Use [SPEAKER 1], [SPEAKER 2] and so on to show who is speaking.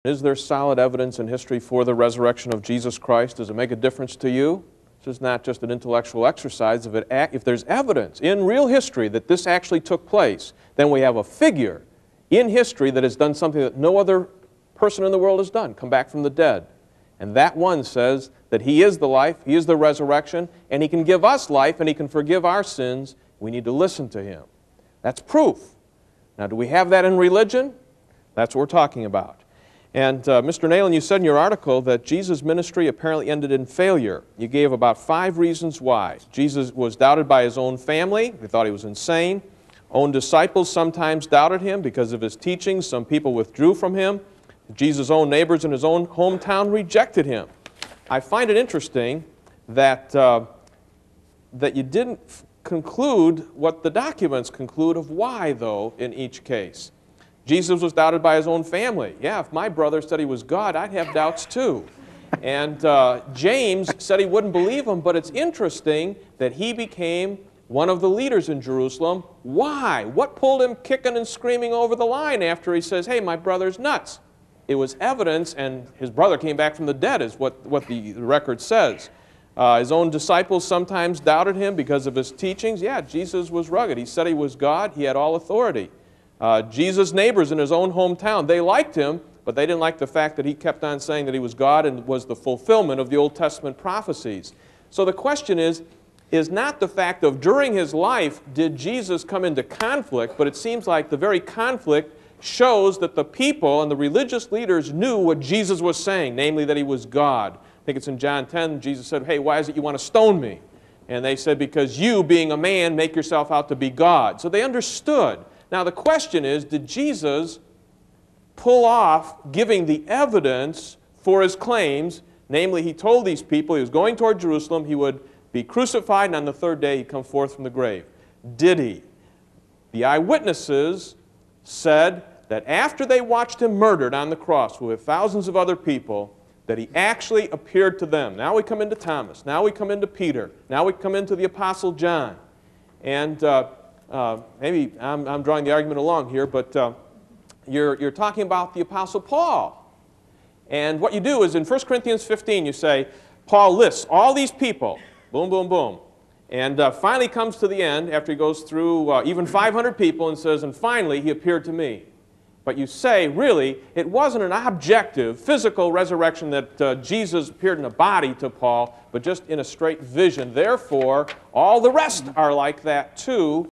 [SPEAKER 1] Is there solid evidence in history for the resurrection of Jesus Christ? Does it make a difference to you? This is not just an intellectual exercise. If there's evidence in real history that this actually took place, then we have a figure in history that has done something that no other person in the world has done, come back from the dead. And that one says that He is the life, He is the resurrection, and He can give us life and He can forgive our sins. We need to listen to Him. That's proof. Now, do we have that in religion? That's what we're talking about. And Mr. Nalen, you said in your article that Jesus' ministry apparently ended in failure. You gave about 5 reasons why. Jesus was doubted by His own family. They thought He was insane. Own disciples sometimes doubted Him because of His teachings. Some people withdrew from Him. Jesus' own neighbors in His own hometown rejected Him. I find it interesting that, that you didn't conclude what the documents conclude of why, though, in each case. Jesus was doubted by His own family. Yeah, if my brother said He was God, I'd have doubts too. And James said he wouldn't believe Him, but it's interesting that he became one of the leaders in Jerusalem. Why? What pulled him kicking and screaming over the line after he says, hey, my brother's nuts? It was evidence, and his brother came back from the dead, is what the record says. His own disciples sometimes doubted Him because of His teachings. Yeah, Jesus was rugged. He said He was God. He had all authority. Jesus' neighbors in His own hometown, they liked Him, but they didn't like the fact that He kept on saying that He was God and was the fulfillment of the Old Testament prophecies. So the question is not the fact of during His life did Jesus come into conflict, but it seems like the very conflict shows that the people and the religious leaders knew what Jesus was saying, namely that He was God. I think it's in John 10, Jesus said, hey, why is it you want to stone me? And they said, because you, being a man, make yourself out to be God. So they understood. Now the question is, did Jesus pull off giving the evidence for His claims? Namely, He told these people He was going toward Jerusalem, He would be crucified, and on the 3rd day He'd come forth from the grave. Did He? The eyewitnesses said that after they watched Him murdered on the cross with thousands of other people, that He actually appeared to them. Now we come into Thomas. Now we come into Peter. Now we come into the Apostle John. And maybe I'm drawing the argument along here, but you're talking about the Apostle Paul. And what you do is in 1 Corinthians 15 you say, Paul lists all these people, boom, boom, boom. And finally comes to the end after he goes through even 500 people and says, and finally He appeared to me. But you say, really, it wasn't an objective, physical resurrection that Jesus appeared in a body to Paul, but just in a straight vision. Therefore, all the rest are like that too.